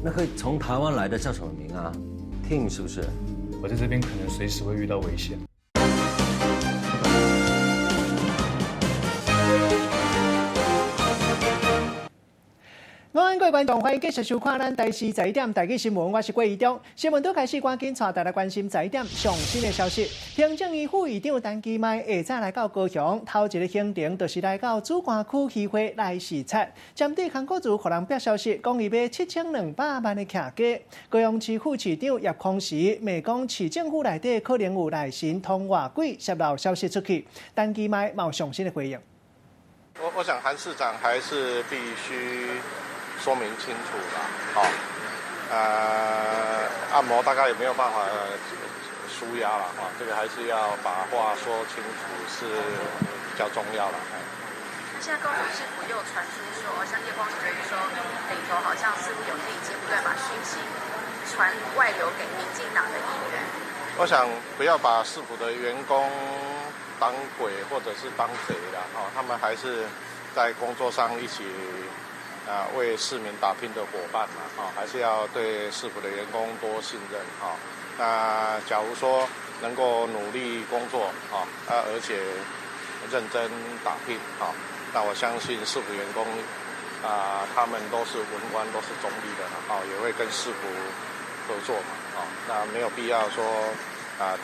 那个从台湾来的叫什么名啊 ？Tim 是不是？我在这边可能随时会遇到危险。各位观众，欢迎继续收看咱台视在点台语新闻，我是郭义忠。新闻都开始，赶紧带大家关心在点上新的消息。行政院副院长陈其迈下早来到高雄，头一个行程就是来到主管区议会来视察。针对康国族互人表消息，讲伊买7200万的徛家。高雄市副市长叶匡时骂讲，市政府内底可能有内神通外鬼泄露消息出去。陈其迈冇上新的回应。我想韩市长还是必须说明清楚啦，按摩大概也没有办法舒压了哈，这个还是要把话说清楚是比较重要了。现在高雄市府又传出说，像叶光时说里头好像似乎有黑金不断把讯息传外流给民进党的议员。我想不要把市府的员工当鬼或者是当贼了哈，他们还是在工作上一起为市民打拼的伙伴嘛，还是要对市府的员工多信任啊。那假如说能够努力工作而且认真打拼那我相信市府员工他们都是文官，都是中立的也会跟市府合作嘛那没有必要说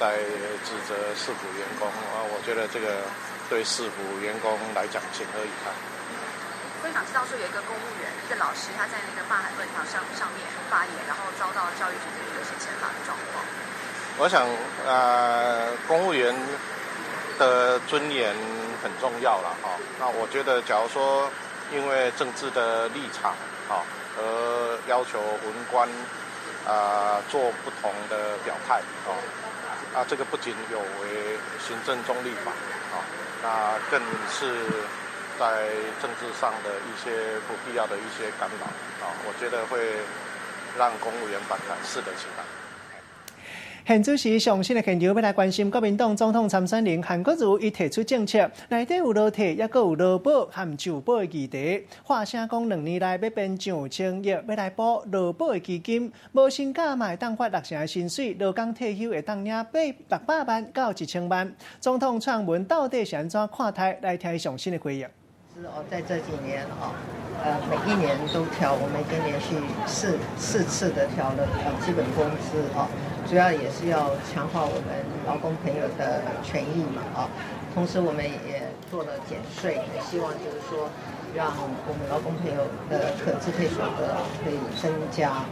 在指责市府员工我觉得这个对市府员工来讲情何以堪。我想知道说有一个公务员，一个老师，他在那个霸海论坛上面发言，然后遭到教育局这边有些惩罚的状况。我想公务员的尊严很重要了那我觉得假如说因为政治的立场而要求文官做不同的表态这个不仅有违行政中立法那更是在政治上的一些不必要的一些干扰我觉得会让公务员反感适得其反。现主时上新的现场要来关心国民党总统参选人韩国瑜，伊提出政策，内底有裸体，也阁有劳保和就保的议题。话声讲2年内要编9000亿，要来补劳保的基金，无薪假嘛会当发60成的薪水，劳工退休会当领600万到1000万。总统撰文到底是安怎看待？来听上新的回应。在这几年每一年都调，我们已经连续四次的调了基本工资主要也是要强化我们劳工朋友的权益嘛同时我们也做了减税，也希望就是说让我们劳工朋友的可支配所得可以增加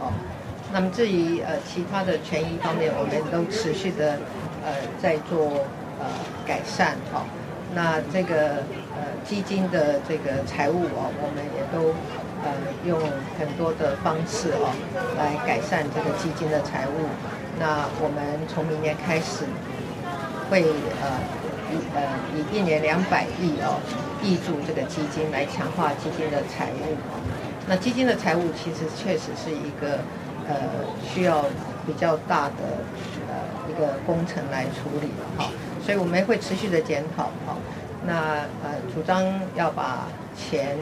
那么至于其他的权益方面，我们都持续的在做改善那这个基金的这个财务我们也都用很多的方式来改善这个基金的财务。那我们从明年开始会以1年200亿挹注这个基金来强化基金的财务那基金的财务其实确实是一个需要比较大的一个工程来处理所以我们会持续的检讨那主张要把钱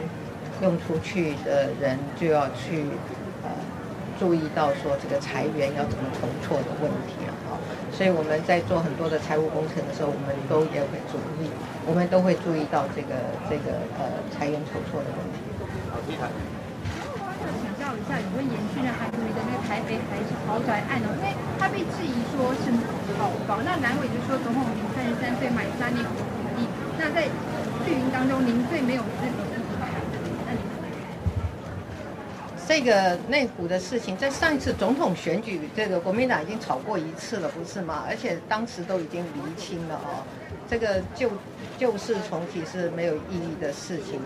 用出去的人就要去注意到说这个财源要怎么筹措的问题所以我们在做很多的财务工程的时候，我们都会注意到这个财源筹措的问题。请教一下，有关延续的韩国瑜的那个台北豪宅案因为他被质疑说是炒房，那南委就说总统您33岁买3年国土地，那在绿营当中您最没有资格的这个内湖的事情，在上一次总统选举，这个国民党已经吵过1次了，不是吗？而且当时都已经厘清了这个旧事重提是没有意义的事情，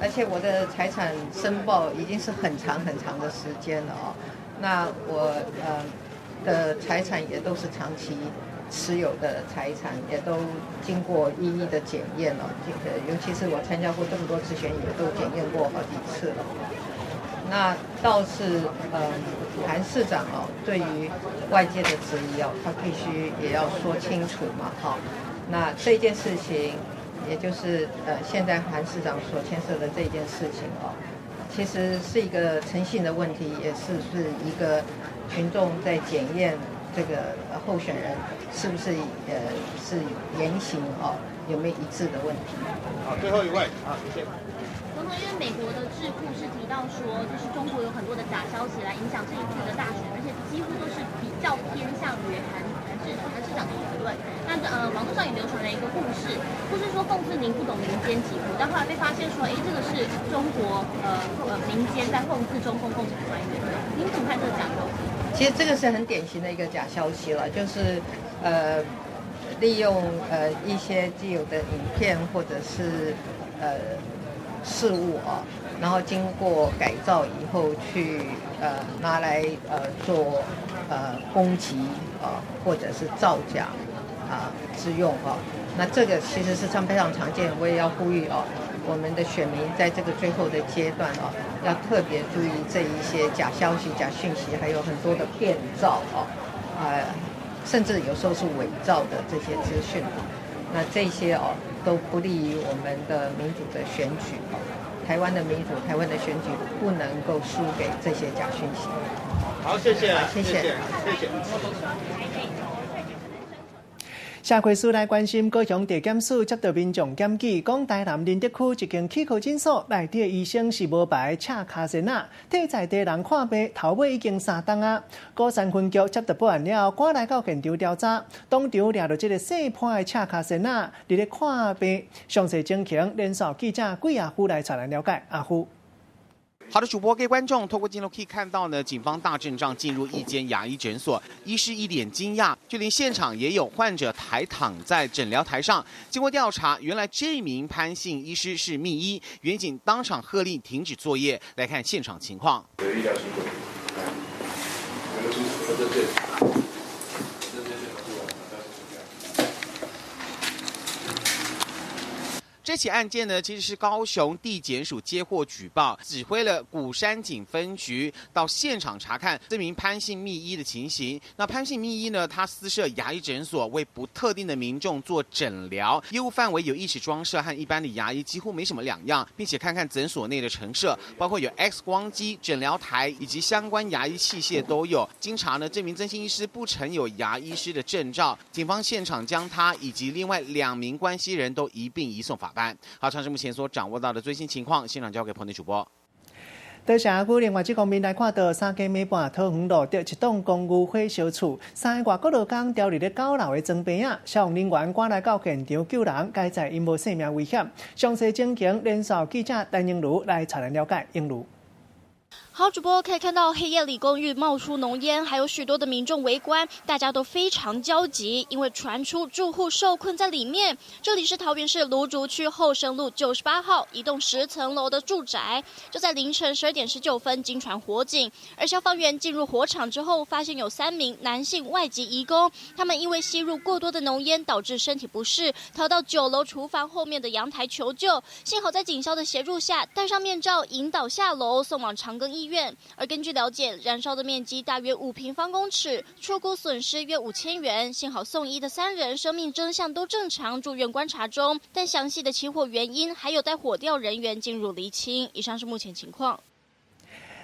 而且我的财产申报已经是很长的时间了那我的财产也都是长期持有的财产，也都经过一一的检验了，尤其是我参加过这么多次选举，都检验过好几次了。那倒是韩市长对于外界的质疑他必须也要说清楚嘛那这件事情，也就是现在韩市长所牵涉的这件事情其实是一个诚信的问题，也是一个群众在检验这个候选人是不是是言行有没有一致的问题。好，最后一位，好，谢谢。总统，因为美国的智库是提到说，就是中国有很多的假消息来影响这一次的大选，而且几乎都是比较偏向于韩市长的言论。那网络上也流传了一个故事说讽刺您不懂民间疾苦，但后来被发现说，这个是中国民间在讽刺中共共产官员的。您怎么看这个假消息？其实这个是很典型的一个假消息了，就是利用一些既有的影片或者是事物然后经过改造以后去拿来做攻击或者是造假之用那这个其实是非常常见，我也要呼吁我们的选民在这个最后的阶段要特别注意这一些假消息、假讯息，还有很多的变造甚至有时候是伪造的这些资讯那这些都不利于我们的民主的选举台湾的民主、台湾的选举不能够输给这些假讯息。好，谢谢，谢谢。社会事来关心，高雄地检署接到民众检举，讲台南林德区一间气科诊所内底的医生是无牌赤卡身替在地人看病，头尾已经3档高山分局接到报案了，赶来到现场调查，当场抓到这个姓潘的赤卡身伫咧看病，详细情形，连线记者桂阿虎来采来了解。阿虎。好的，主播给观众透过镜头可以看到呢，警方大阵仗进入一间牙医诊所，医师一脸惊讶，就连现场也有患者抬躺在诊疗台上。经过调查，原来这名潘姓医师是密医，员警当场喝令停止作业。来看现场情况。医疗辛苦，这起案件呢，其实是高雄地检署接获举报，指挥了鼓山警分局到现场查看这名潘姓密医的情形。那潘姓密医呢，他私设牙医诊所，为不特定的民众做诊疗，业务范围有一室装设，和一般的牙医几乎没什么两样，并且看诊所内的陈设，包括有 X 光机、诊疗台以及相关牙医器械都有。经查呢，这名曾姓医师不曾有牙医师的证照，警方现场将他以及另外2名关系人都一并移送法办。好，尝试目前所掌握到的最新情况，现场交给棚内主播。在社区另外一方面来看到，3更暝半桃园路得一栋公寓火烧厝，3个外国劳工掉入咧9楼的砖边消防人员赶来到现场救人，该在因无性命危险。详细情形，连线记者陈英如来采来了解。英如。好，主播可以看到黑夜里公寓冒出浓烟，还有许多的民众围观，大家都非常焦急，因为传出住户受困在里面。这里是桃园市芦竹区后生路98号一栋10层楼的住宅，就在凌晨12点19分经传火警，而消防员进入火场之后，发现有3名男性外籍移工，他们因为吸入过多的浓烟导致身体不适，逃到9楼厨房后面的阳台求救，幸好在警消的协助下，戴上面罩引导下楼送往长庚医院。而根据了解，燃烧的面积大约5平方公尺，初估损失约5000元。幸好送医的3人生命真相都正常，住院观察中，但详细的起火原因还有待火调人员进入厘清。以上是目前情况。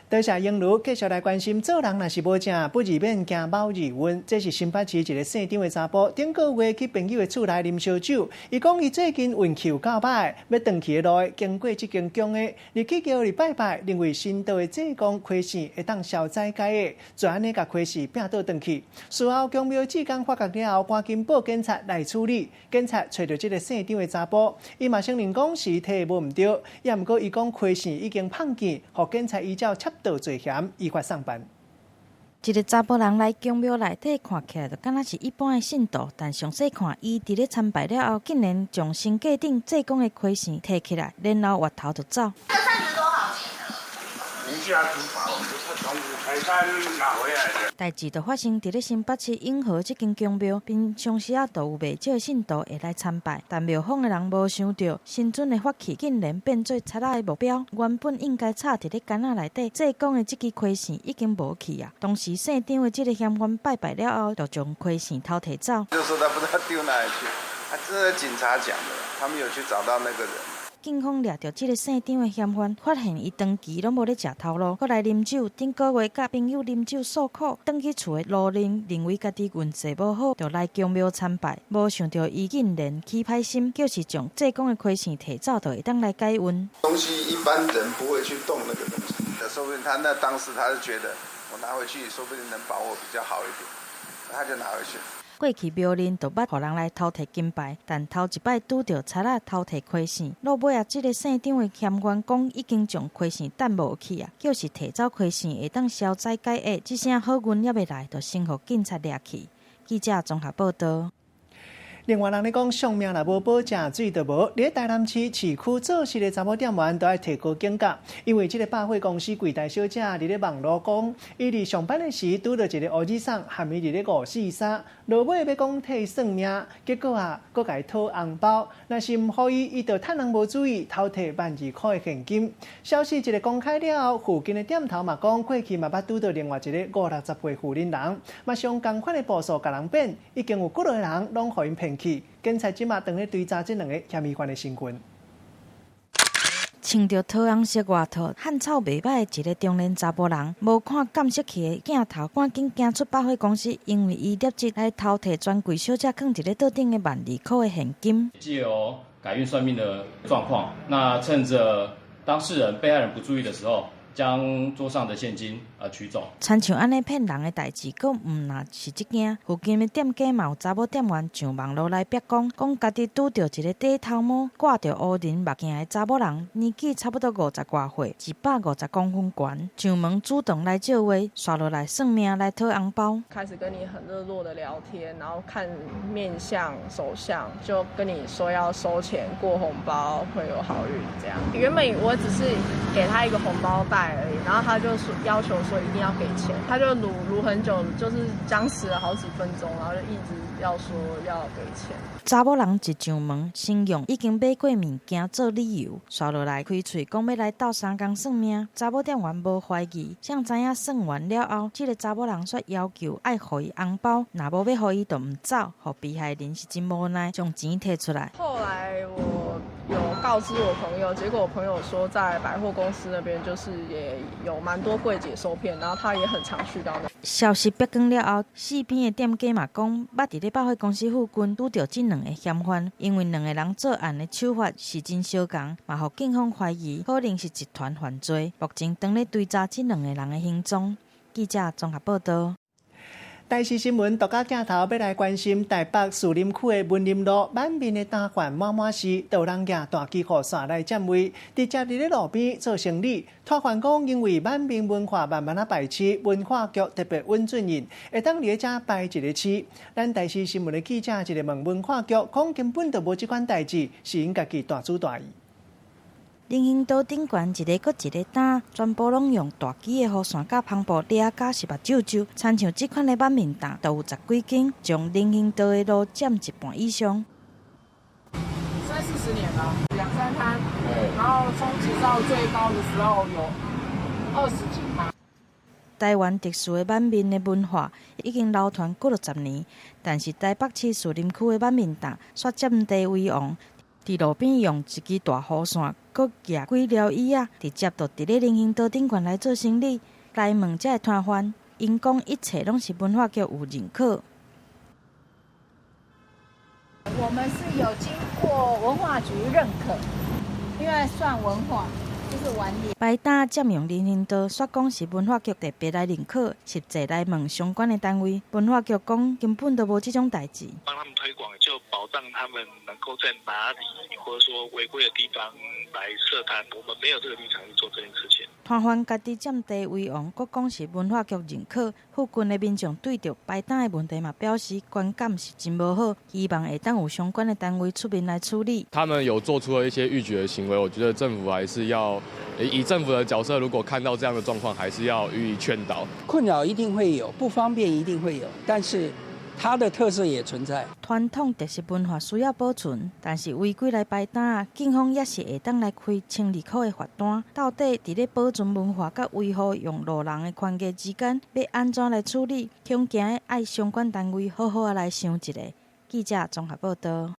多谢英如，继续来关心做人若是无正，不如免惊猫耳温。这是新北市一个姓张的查甫，顶个月去朋友的厝内啉烧酒。伊讲伊最近运气有够歹，要回去的路经过这间宫的，入去叫伊拜拜，认为新到的济公亏钱会当消灾解的，就安尼甲亏钱拼倒回去。事后宫庙志工发觉了后，赶紧报警察来处理。警察找到这个姓张的查甫，伊嘛承认讲是体无毋对，也毋过伊讲亏钱已经判见，互警察依照窃盗罪嫌依法上班。一个查甫人来宫庙内底，看起来就敢若是一般的信徒，但详细看，伊伫咧参拜了后，竟然将身价顶济公的亏钱摕起来，然后滑头就走。这30多好钱啊！无价之宝，就是从台山拿回来的。代志就发生伫咧新北市永和这间宫庙，平常时都有袂少信徒会来参拜，但庙方的人无想到，新尊的法器竟然变做贼仔的目标。原本应该插伫咧杆仔内底，济公的这支亏钱已经无去啊。当时姓张的这个嫌犯拜拜了后，就将亏钱偷摕走。就说他不知道丢哪里去，这是警察讲的，他们有去找到那个人。警方抓到这个姓张的嫌犯，发现伊长期拢无咧食头路，搁来啉酒。顶个月甲朋友啉酒诉苦，返去厝的路认为家己运势无好，就来供庙参拜。无想到伊竟然起歹心，就是将济公的亏钱提走，就会当来解运。东西一般人不会去动那个东西，说不定他当时他是觉得我拿回去，说不定能把握比较好一点，他就拿回去。过去庙认就捌互人来偷摕金牌，但头一摆拄到贼仔偷摕亏线。落尾啊，这个姓张的嫌犯讲已经将亏线担无去啊，就是摕走亏线会当消灾解厄，这声好运还未来，就先互警察抓去。记者综合报道。另外，人咧讲，性命若无保，食水就无。伫台南市市区做事的查某店员都要提高警觉，因为这个百货公司柜台小姐伫咧网络讲，伊伫上班的时拄到一个乌子桑，含伊伫咧543，落尾要讲替算命，结果啊，佫甲伊讨红包，若是唔予伊就趁人无注意偷摕12000块的现金。消息一个公开了后，附近的店头嘛讲，过去嘛捌拄到另外一个50-60岁妇人人，嘛上同款的步数甲人变，已经有几个人拢互因骗去。警察即马正咧追查这两个嫌疑犯的身份。穿着桃红色外套、汗臭袂歹的一个中年查甫人，无看监视器的镜头，赶紧行出百货公司，因为伊立即来偷摕专柜小姐放伫咧桌顶的12000块的现金。藉由改运算命的状况，那趁着当事人、被害人不注意的时候，将桌上的现金取走。亲像安尼骗人的代志，佫毋若是一件。附近的店家嘛有查某店员上网络来逼讲家己拄到一个戴头帽、挂着乌人目镜的查某人，年纪差不多50多岁，150公分悬，上门主动来借话，刷落来算命来讨红包。开始跟你很热络的聊天，然后看面相、手相，就跟你说要收钱、过红包会有好运这样。原本我只是给他一个红包袋而已，然后他就要求说一定要给钱，他就撸很久，就是僵持了好几分钟，然后就一直要说要给钱。查某人一上门，先用已经买过物件做理由，刷落来开嘴讲要来斗3工算命。查某店员无怀疑，像知影算完了后，这个查某人却要求爱予伊红包，若无要予伊就唔走，互被害人是真无奈，将钱摕出来。后来我有告知我朋友，结果我朋友说在百货公司那边就是也有蛮多柜姐受骗，然后他也很常去到那。消息曝光了后，四边的店家嘛讲，捌伫咧百货公司附近拄到这两个嫌犯，因为两个人作案的手法是真相同，嘛互警方怀疑可能是一团犯罪。目前正咧追查这两个人的行踪。记者综合报道。台视新闻独家镜头要来关心台北士林区的文林路满面的单款满满是，有人举大旗雨伞来占位，直接伫咧路边做生理。摊贩讲，因为满面文化慢慢排斥，文化局特别稳准人，会当伫遮排一个市。咱台视新闻的记者一个问文化局，讲根本就无这款代志，是因家己大主大意。人行道顶悬一个搁一个担，全部拢用大支的雨伞甲篷布抓，甲是目睭睭。参像这款的满面担，都有10几间，将人行道的路占一半以上。30年了，2-3摊，然后冲击到最高的时候有20几摊。台湾特殊的满面的文化已经流传过60年，但是台北市士林区的满面担却占地为王。伫路边用一支大雨伞，搁举几条椅仔，直接就伫咧人行道顶悬来做生理。来问这个摊贩，因讲一切拢是文化局有认可。我们是有经过文化局认可，因为算文化。就是玩意。摆担占用人行道，说讲是文化局特别来认可，实际来问相关的单位，文化局讲根本都无这种代志。帮他们推广，就保障他们能够在哪里，或者说违规的地方来设摊，我们没有这个立场去做这件事情。摊贩家己占地为王，国讲是文化局认可，附近的民众对着摆担的问题嘛表示观感是真无好，希望会当有相关的单位出面来处理。他们有做出了一些逾矩的行为，我觉得政府还是要以政府的角色，如果看到这样的状况，还是要予以劝导。困扰一定会有，不方便一定会有，但是它的特色也存在。传统特色文化需要保存，但是违规来摆摊，警方也是会当来开1200块的罚单。到底伫咧保存文化甲维护用路人的权益之间，要安怎来处理？恐惊爱相关单位好好来想一下。记者综合报道。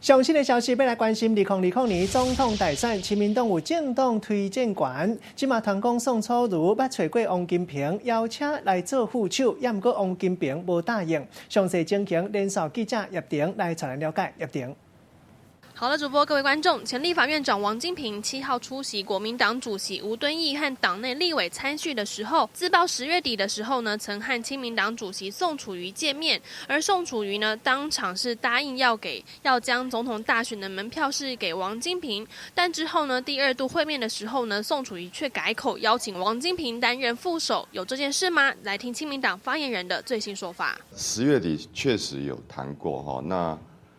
上新的消息要来关心2020年总统大选，亲民党有政党推荐权，今嘛团讲宋楚瑜捌找过王金平，邀请来做副手，也毋过王金平无答应。详细情形，联手记者叶婷来传来了解。叶婷。好了，主播各位观众，前立法院长王金平7号出席国民党主席吴敦义和党内立委参叙的时候，自曝10月底的时候呢，曾和亲民党主席宋楚瑜见面，而宋楚瑜呢，当场是答应要将总统大选的门票是给王金平，但之后呢，第2度会面的时候呢，宋楚瑜却改口邀请王金平担任副手，有这件事吗？来听亲民党发言人的最新说法。10月底确实有谈过哈，那。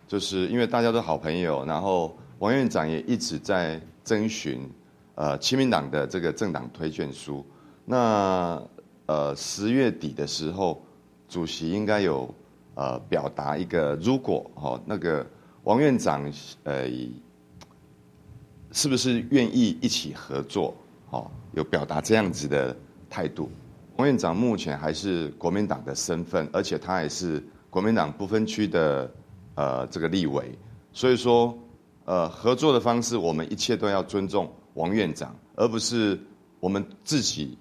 就是因为大家都好朋友，然后王院长也一直在征询，亲民党的这个政党推荐书。那10月底的时候，主席应该有表达一个，如果那个王院长是不是愿意一起合作？有表达这样子的态度。王院长目前还是国民党的身份，而且他也是国民党不分区的。这个立委，所以说，合作的方式，我们一切都要尊重王院长，而不是我们自己，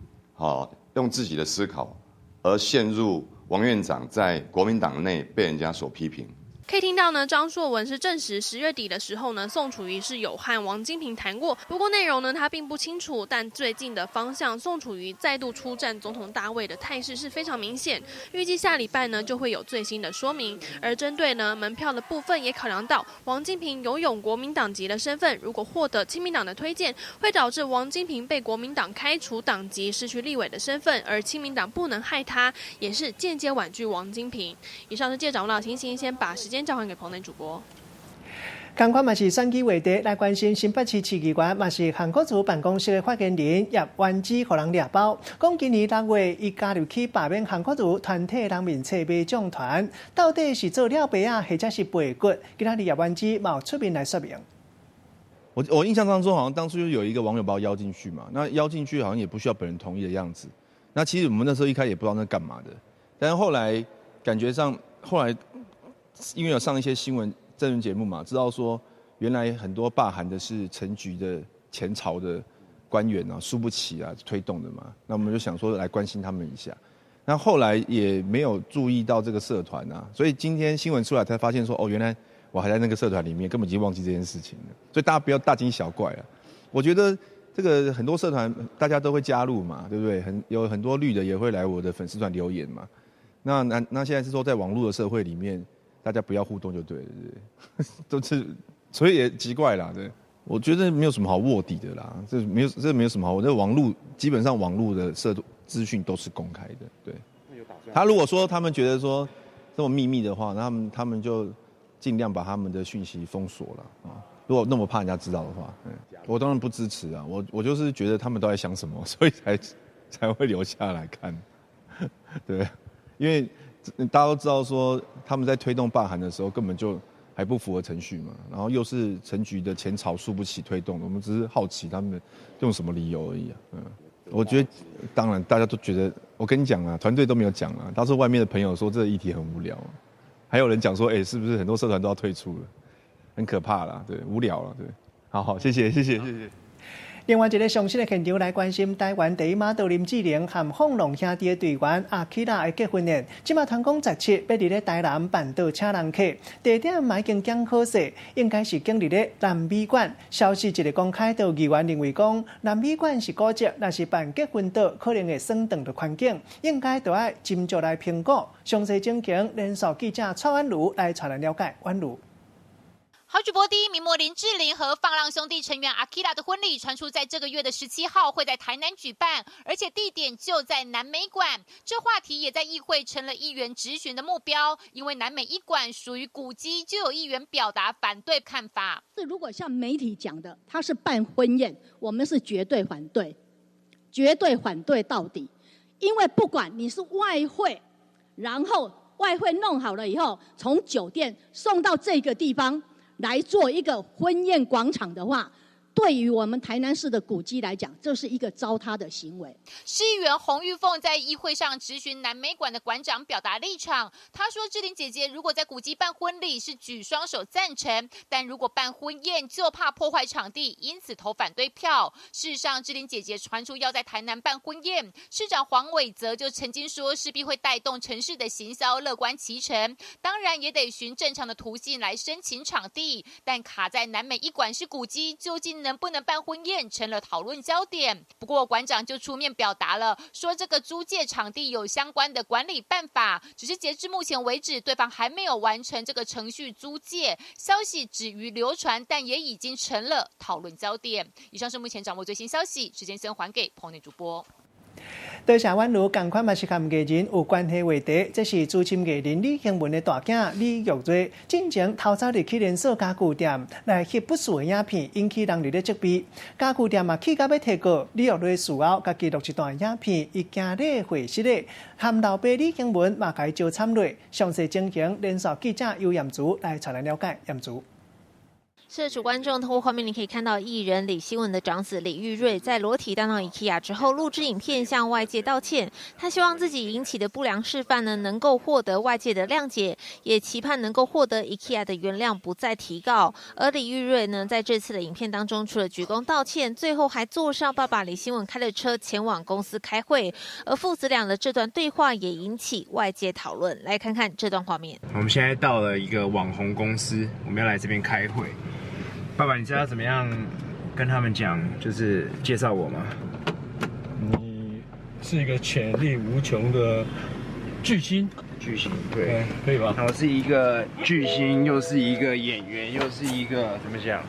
用自己的思考，而陷入王院长在国民党内被人家所批评。可以听到呢，张硕文是证实10月底的时候呢，宋楚瑜是有和王金平谈过，不过内容呢他并不清楚，但最近的方向，宋楚瑜再度出战总统大位的态势是非常明显，预计下礼拜呢就会有最新的说明。而针对呢门票的部分，也考量到王金平拥有国民党籍的身份，如果获得亲民党的推荐，会导致王金平被国民党开除党籍，失去立委的身份，而亲民党不能害他，也是间接婉拒王金平。以上是记者掌握到的情形，先把时间交还给棚内主播。同款嘛是选举话题来关心，新北市市议员嘛是韩国瑜办公室的发言人叶元之，互人抓包，讲今年6月伊加入去罢免韩国瑜团体人民册买奖团，到底是做了白啊，或者是背骨？今仔日叶元之嘛有出面来说明。我印象当中，好像当初就有一个网友把我邀进去嘛，那邀进去好像也不需要本人同意的样子。那其实我们那时候一开始也不知道那干嘛的，但是后来感觉上，后来。因为有上一些新闻政论节目嘛，知道说原来很多罢韩的是陈局的前朝的官员啊，输不起啊推动的嘛，那我们就想说来关心他们一下。那后来也没有注意到这个社团啊，所以今天新闻出来才发现说，哦，原来我还在那个社团里面，根本已经忘记这件事情了。所以大家不要大惊小怪啊。我觉得这个很多社团大家都会加入嘛，对不对？有很多绿的也会来我的粉丝团留言嘛。那现在是说在网络的社会里面。大家不要互动就对了，对都是，所以也奇怪啦。对，我觉得没有什么好卧底的啦，这没有什么好。我这网络基本上网络的资讯都是公开的，对。他如果说他们觉得说这么秘密的话，那他们就尽量把他们的讯息封锁了啊。如果那么怕人家知道的话，我当然不支持啊。我就是觉得他们都在想什么，所以才会留下来看，对，因为。大家都知道说他们在推动罢韩的时候根本就还不符合程序嘛，然后又是陈局的前朝输不起推动的，我们只是好奇他们用什么理由而已啊。我觉得当然大家都觉得，我跟你讲啊，团队都没有讲啊，到时候外面的朋友说这个议题很无聊，还有人讲说，是不是很多社团都要退出了，很可怕啦，对，无聊了，对，好，谢谢。另外一个详细的现场来关心台湾第一马道林志玲和凤龙兄弟的队员阿基拉的结婚宴，今嘛团讲17要伫咧台南办桌请人客，地点嘛已经讲好势，应该是建立咧南美馆。消息一直公开到议员认为讲，南美馆是古迹，若是办结婚桌，可能会省长的环境，应该就要斟酌来评估。详细情形，联手记者蔡婉如来传来了解。婉如。好主播第一名模林志玲和放浪兄弟成员阿基拉的婚礼传出在这个月的17号会在台南举办，而且地点就在南美馆。这话题也在议会成了议员质询的目标，因为南美一馆属于古迹，就有议员表达反对看法。如果像媒体讲的，他是办婚宴，我们是绝对反对，绝对反对到底。因为不管你是外汇，然后外汇弄好了以后，从酒店送到这个地方。来做一个婚宴广场的话，对于我们台南市的古迹来讲，这是一个糟蹋的行为。市议员洪玉凤在议会上质询南美馆的馆长表达立场，她说：“志玲姐姐如果在古迹办婚礼是举双手赞成，但如果办婚宴就怕破坏场地，因此投反对票。”事实上，志玲姐姐传出要在台南办婚宴，市长黄伟则就曾经说势必会带动城市的行销，乐观其成。当然也得循正常的途径来申请场地，但卡在南美一馆是古迹，究竟能不能办婚宴成了讨论焦点。不过馆长就出面表达了，说这个租借场地有相关的管理办法，只是截至目前为止，对方还没有完成这个程序租借，消息止于流传，但也已经成了讨论焦点。以上是目前掌握最新消息，时间先还给棚内主播。多谢宛如同款嘛是和艺人有关系话题，这是资深艺人李兴文的大囝李玉瑞，进前偷走入去连锁家具店来翕不实的影片，引起人热烈责备。家具店嘛气到要提告李玉瑞事后，家己录一段影片，伊行礼会室的，和老爸李兴文嘛该招惨落。详细情形，连续记者由严竹来带来了解。严竹。社主观众透过画面，你可以看到艺人李新文的长子李玉瑞在裸体登到 IKEA 之后，录制影片向外界道歉。他希望自己引起的不良示范呢，能够获得外界的谅解，也期盼能够获得 IKEA 的原谅，不再提告。而李玉瑞呢，在这次的影片当中，除了鞠躬道歉，最后还坐上爸爸李新文开的车前往公司开会。而父子俩的这段对话也引起外界讨论。来看看这段画面。我们现在到了一个网红公司，我们要来这边开会。爸爸，你知道怎么样跟他们讲，就是介绍我吗？你是一个潜力无穷的巨星。巨星，对，可以吧？我是一个巨星，又是一个演员，又是一个怎么讲？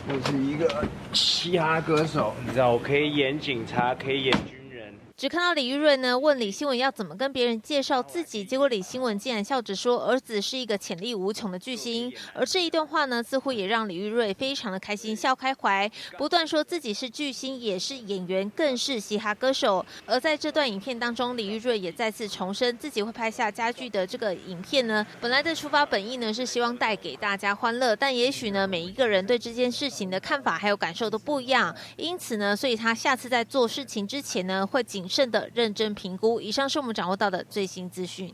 又是一个嘻哈歌手。你知道，我可以演警察，可以演军人。只看到李玉瑞呢问李新文要怎么跟别人介绍自己，结果李新文竟然笑着说儿子是一个潜力无穷的巨星。而这一段话呢，似乎也让李玉瑞非常的开心，笑开怀，不断说自己是巨星，也是演员，更是嘻哈歌手。而在这段影片当中，李玉瑞也再次重申自己会拍下家具的这个影片呢，本来的出发本意呢是希望带给大家欢乐，但也许呢每一个人对这件事情的看法还有感受都不一样，因此呢，所以他下次在做事情之前呢，会谨慎的认真评估。以上是我们掌握到的最新资讯。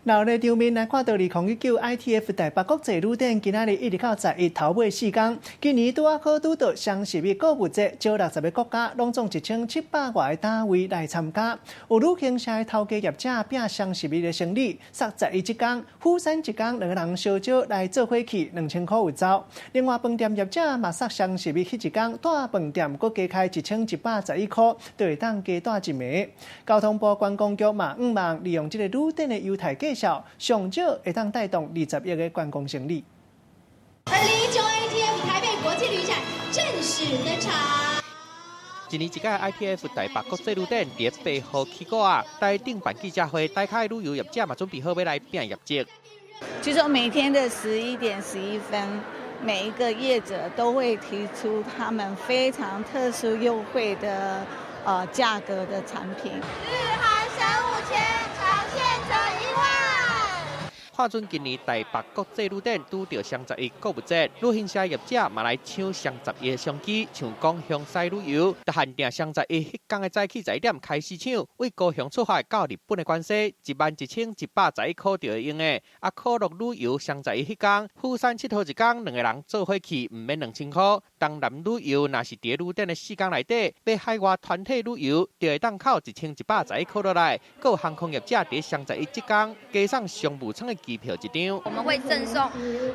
闹热场面来看到2019 ITF 台北国际旅展，今仔日一直到11头尾4天。今年拄考拄到双十一购物节，少60个国家，拢总1700外的单位来参加。有旅行社的头家业者拼双十一的生意，11一天，釜山一天，2个人小少来做伙去2000块有走。另外，饭店业者嘛杀双十一迄一天，大饭店阁加开1111块，就会当加带一暝。交通部观光局嘛望利用这个旅展的优待价。上少会当带动20亿的观光生意。2019 ITF 台北国际旅展正式登场。一年一届 ITF 台北国际旅展伫8号起过啊，台顶办记者会，台下旅游业者嘛准备好要来拼业绩。据说每天的11点11分，每一个业者都会提出他们非常特殊优惠的价格的产品。日韩省5000，长线折1万。看准今年台北国际旅展拄到双十一购物节，旅行社业者嘛来抢双十一的商机，像讲向西旅游，就限定双十一迄天的早起11点开始抢，为高雄出发到日本的关系，11111块就会用的。啊，可乐旅游双十一迄天，釜山7号一天，2个人做伙去，唔免2000块。东南旅游若是伫旅展的4天内底，要海外团体旅游，就会当扣1111块落来。有航空业者伫双十一这天，加上商务舱的机票一张，我们会赠送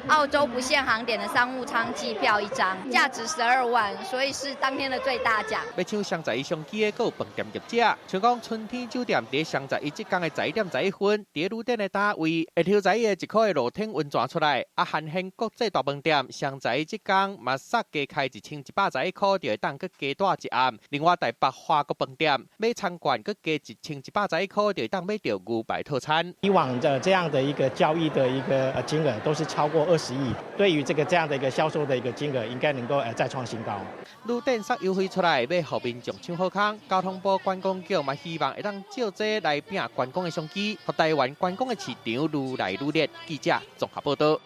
澳洲不限航点的商务舱机票1张，价值12万，所以是当天的最大奖。要抢双十一商机的，有饭店业者，像讲春天酒店伫双十一这天的11点11分，伫旅展的单位会抽在1块的露天温泉出来。啊，汉兴国际大饭店双十一这天嘛杀加开1111块，就会当佮加带一暗。另外台北华国饭店买参观佮加1111块，就会当买到牛排套餐。以往的这样的一个交易的一个金额都是超过20亿，对于这样的一个销售的一个金额，应该能够再创新高。旅展杀优惠出来，要互民众抢好康。交通部观光局嘛希望会当借这来拼观光的商机，互台湾观光的市场愈来愈热。记者综合报道。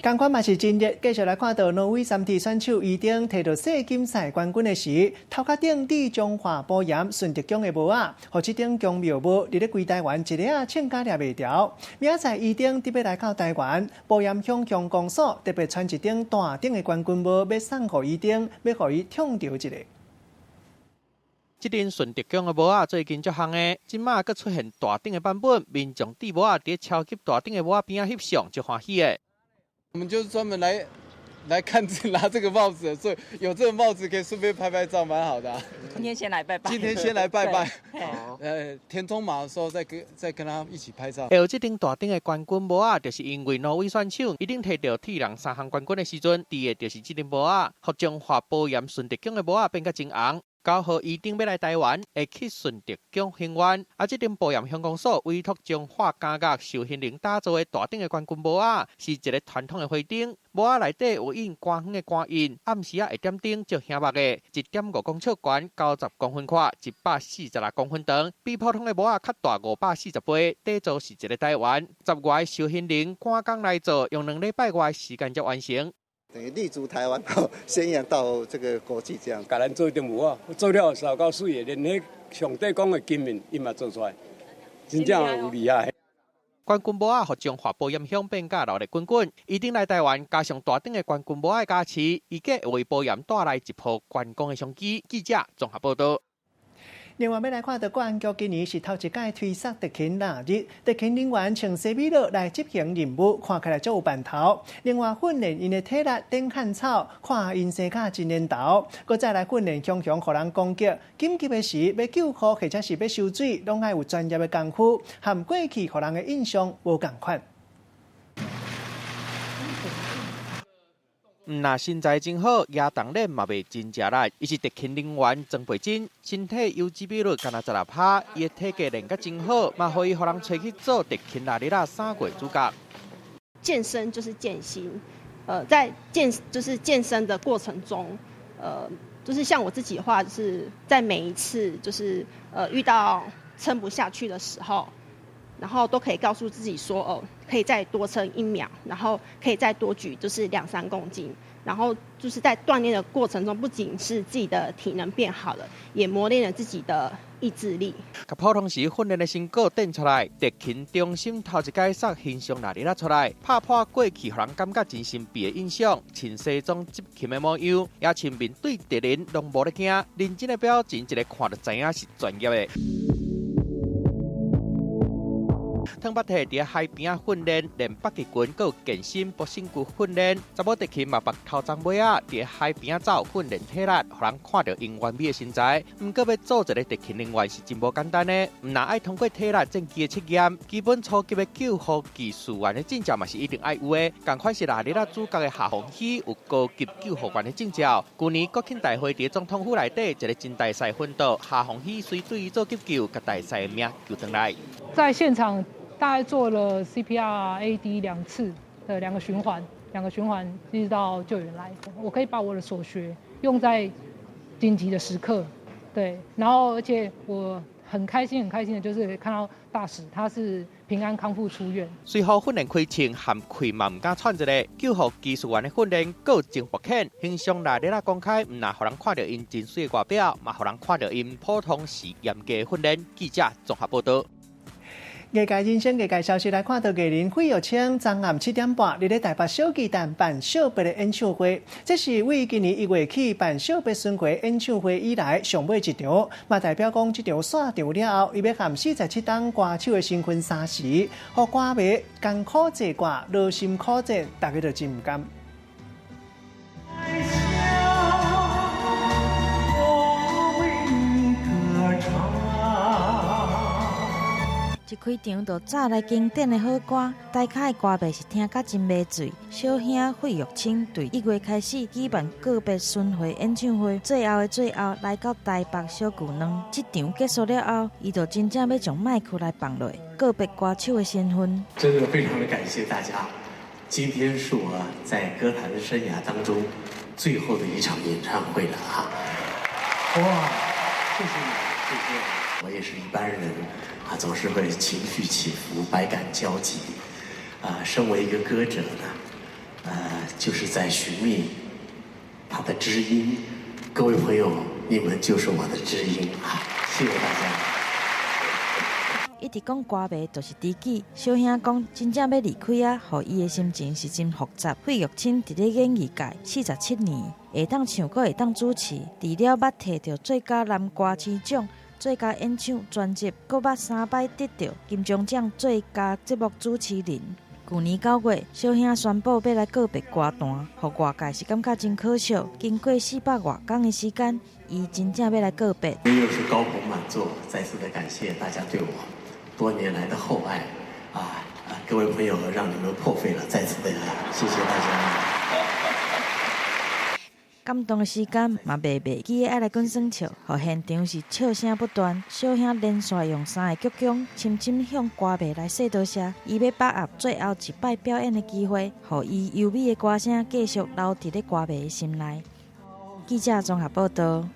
同款嘛是真热，继续来看到挪威3T选手伊丁摕到世锦赛冠军的时，头壳顶伫中华保盐顺德宫的帽仔，和这顶宫庙帽伫咧规台湾一个请假抓袂牢。明仔载伊丁特别来到台湾，保盐乡乡公所特别传一顶大顶的冠军帽，要送给伊丁，要互伊抢着一个。这顶顺德宫的帽仔最近足红的，今麦佫出现大顶的版本，民众戴帽仔伫超级大顶的帽仔边仔翕相，足欢喜的。我们就是专门来看拿这个帽子的，所以有这个帽子可以顺便拍拍照，蛮好的、啊。今天先来拜拜。今天先来拜拜。田中马的时候再跟他一起拍照。有这顶大顶的冠军帽仔，就是因为挪威选手一定摕到铁人3项冠军的时阵，戴的就是这顶帽仔，互中华保盐顺德宫的帽仔变甲真红。9号伊定要来台湾，会去顺德宫行愿。这顶保盐乡公所委托中华家乐寿心灵打造的大顶的冠军帽仔，是一个传统的花顶。帽仔内底有印官方的官印，暗时会点灯足显目的，1.5公尺悬，90公分宽，146公分长，比普通的帽仔较大540倍。底座是一个台湾10外寿心灵赶工来做，用2礼拜外时间才完成。等于立足台湾，宣扬到这个国际这样。甲咱做一顶帽仔，做了烧到水的，连迄上帝讲的金面，伊嘛做出来，真正有厉害。冠军帽仔互中华保盐乡变甲热烈滚滚，伊顶来台湾加上大顶的冠军帽仔加持，伊计为保盐带来一波观光的商机。记者综合报道。另外，要来看到国安局今年是头一届推测特勤那日，特勤人员穿西米露来执行任务，看起来足有办头。另外，训练因的体力顶汉草，看因生卡真连头。佮再来训练强互人攻击，紧急的时要救护或者是要收水，拢爱有专业的功夫，和过去互人的印象无共款。那身材真好，亚当练嘛袂真食力。伊是特勤人员曾培珍，身体优质比率敢若16%，伊的体格练甲真好，嘛互伊互人找去做特勤拉力啦3月主角。健身就是健心，在健身的过程中，就是像我自己的话，就是在每一次就是遇到撑不下去的时候，然后都可以告诉自己说，可以再多撑1秒，然后可以再多举就是2-3公斤，然后就是在锻炼的过程中，不仅是自己的体能变好了，也磨练了自己的意志力。甲普通时训练的成果展出来，特勤中心头一届杀形象拉力出来，拍破过去让人感觉真神秘的印象，穿西装执勤的模样，也亲面对敌人拢无咧惊，认真的表情，一个看就知影是专业的。汤北体伫海边训练，练北极拳，佮有健身、搏身躯训练。查某特勤嘛，白头鬃尾啊，伫海边走训练体力，互人看到因完美的身材。毋过要做一个特勤人员是真无简单的，毋但爱通过体力证基的测验，基本初级的救护技术员的证照嘛是一定爱有的。同款是拉力啦主角的夏鸿喜有高级救护员的证照。去年国庆大会伫总统府内底一个真大赛分道，夏鸿喜随队做急救，甲大赛的名救回来。在现场。大概做了 CPR、AD 2次的2个循环一直到救援来。我可以把我的所学用在紧急的时刻，对。然后而且我很开心的就是看到大使他是平安康复出院。随后训练开枪和开嘛唔敢喘一个，救护技术员的训练够真博浅，形象拉力啦公开，唔但互人看到因真水的外表，嘛互人看到因普通时严格的训练。记者综合报道。业界人生业界消息来看到，艺人费玉清昨暗7点半，伫咧台北小巨蛋办小白的演唱会，这是为今年1月起办小白巡回演唱会以来上尾一场，嘛代表讲这场散场了后，伊要含47档歌手的新婚纱时，互歌迷艰苦坐挂，劳心苦战，大家都真唔甘。一开场就炸来经典的好歌，台卡的歌迷是听甲真迷醉。小兄费玉清对1月开始举办个别巡回演唱会，最后的最后来到台北小巨蛋。这场结束了后，伊就真正要将麦克来放落，个别歌手的新婚。真的非常的感谢大家，今天是我在歌坛的生涯当中最后的一场演唱会了哈！哇，谢谢你，谢谢。我也是一般人。总是会情绪起伏，百感交集。身为一个歌者呢，就是在寻觅它的知音。各位朋友，你们就是我的知音啊！谢谢大家。一直讲歌迷就是知己，小兄讲真正要离开啊，互伊的心情是真复杂。费玉清伫咧演艺界47年，会当唱，阁会当主持，除了捌摕到最佳男歌星奖、最佳演唱专辑，阁捌3摆得到金钟奖最佳节目主持人。去年9月，小兄宣布要来告别歌坛，互外界是感觉真可笑。经过400多天的时间，伊真正要来告别。又是高朋满座，再次的感谢大家对我多年来的厚爱各位朋友，让你们破费了，再次的谢谢大家。感动的时间嘛，袂记爱来滚耍笑，互现场是笑声不断。小兄连续用3个鞠躬，深深向歌迷来说多谢。伊要把握最后一摆表演的机会，互伊优美的歌声继续留伫咧歌迷的心内。记者综合报道。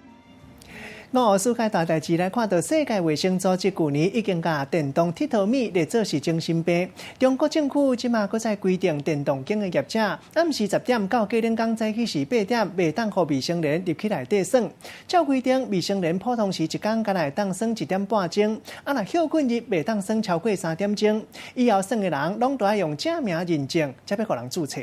世界大代志来看到，世界卫生组织去年已经把电动铁佗米列作是精神病。中国政府即马搁再规定，电动经的业者暗时10点到过年港早起时8点，袂当互未成年入去内底耍。照规定，未成年普通时一天敢来当耍1点半钟，若休困日袂当耍超过3点钟。以后耍的人拢都要用正名认证，才要互人注册。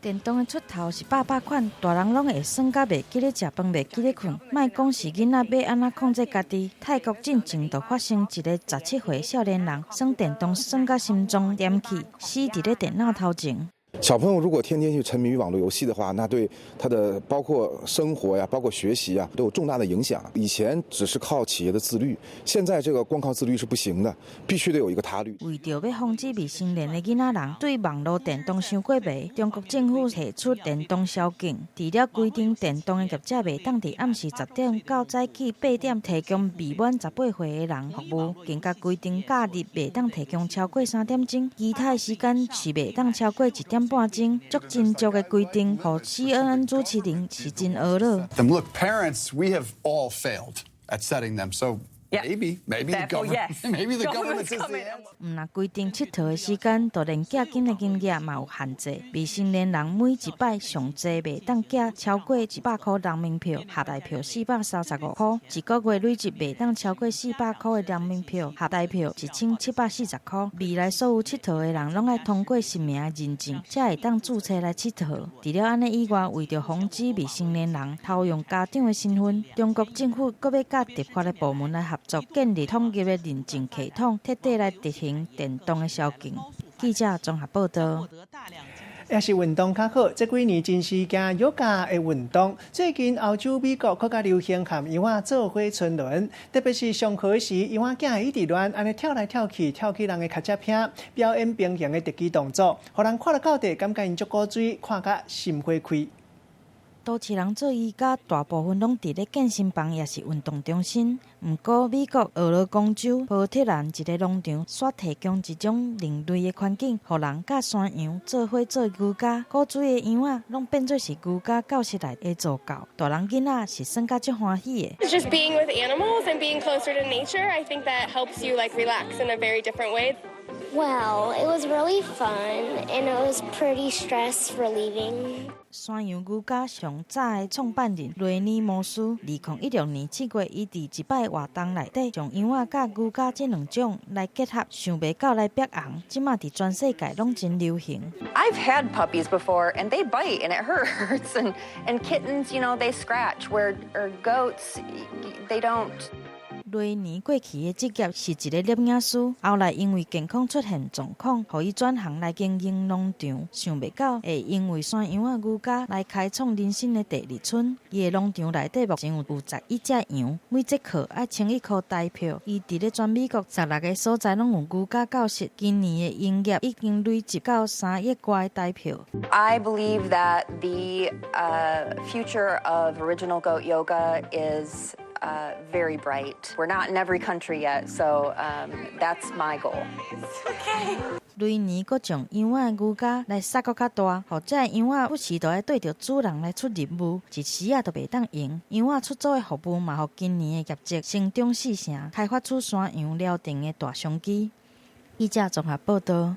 电动的出头是百款，大人拢会耍甲袂记咧食饭，袂记咧困。莫讲是囡仔要安怎控制家己，泰国进前就发生一个17岁少年人耍电动耍甲心脏点起，死伫咧电脑头前。小朋友如果天天去沉迷于网络游戏的话，那对他的包括生活呀、包括学习呀，都有重大的影响。以前只是靠企业的自律，现在这个光靠自律是不行的，必须得有一个他律。为着要防止未成年的囡仔人对网络电动伤过迷，中国政府提出电动宵禁，除了规定电动的业者袂当伫暗时10点到早起8点提供未满18岁的人服务，更加规定假日袂当提供超过3点钟，其他的时间是袂当超过1点半钟，足真足的规定，互 CNN 主持人是真懊恼。Look, parents, we have all failed at setting them. So maybe the government is the answer. 唔若规定佚佗的时间，就连寄金的金额嘛有限制。未成年人每一摆上济袂当寄超过100块人民票，合台票435块；一个月累积袂当超过400块的人民票，合台票1740块。未来所有佚佗的人拢要通过实名认证，才会当注册来佚佗。除了安尼以外，为着防止未成年人偷用家长的身份，中国政府阁要甲执法的部门来合作，建立统一的认证系统，彻底来执行电动的宵禁。记者综合报道。也是运动较好，这几年真是行瑜伽的运动。最近欧洲、美国更加流行和幼仔做伙春轮，特别是上课时，幼仔囝一直乱安尼跳来跳去，跳起人的脚趾片，表演平衡的特技动作，互人看了到底，感觉因足古锥，看甲心花开。都市人做瑜伽，大部分拢伫咧健身房也是运动中心。不过，美国俄勒冈州波特兰一个农场，煞提供一种另类的环境，互人甲山羊做伙做瑜伽。古锥的羊仔拢变做是瑜伽教室内的助教，大人囡仔是耍甲足欢喜的。It's just being with animals and being closer to nature. I think that helps you like relax in a very different way. Well, it was really fun and it was pretty stress relieving. 山羊瑜伽上早的创办人雷尼摩斯，2016年7月，伊伫一摆活动内底，将羊仔甲瑜伽这两种来结合，想袂到来逼红，即马伫全世界拢真流行。I've had puppies before, and they bite, and it hurts. And kittens, you know, they scratch. Or goats, they don't. 雷尼过去的职业是一个摄影师，后来因为健康出现状况，予伊转行来经营农场。想袂到会因为山羊仔瑜伽来开创人生的第二春。伊的农场内底目前有11只羊，每节课要清1块台票。伊伫咧全美国16个所在拢有瑜伽教室，今年的营业已经累积到3亿块台票。I believe that the future of original goat yoga is very bright. We're not in every country yet, so that's my goal. Okay. 雷尼阁将羊仔的瑜伽来撒搁较大，或者羊仔不时都要对着主人来出任务，一时啊都袂当用。羊仔出租的服务嘛，互今年的业绩成长4成，开发出山羊疗程的大商机。记者综合报道。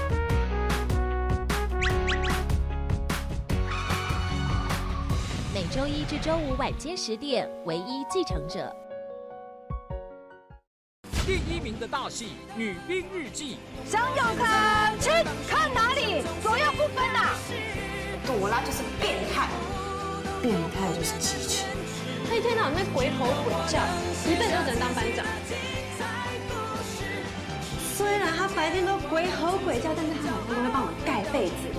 至周五晚间10点，唯一继承者。第1名的大戏《女兵日记》，想有看去看哪里？左右不分呐！朵拉就是变态，变态就是机器。他一天到晚在鬼吼鬼叫，一辈子都只能当班长。虽然他白天都鬼吼鬼叫，但是他晚上都会帮我们盖被子，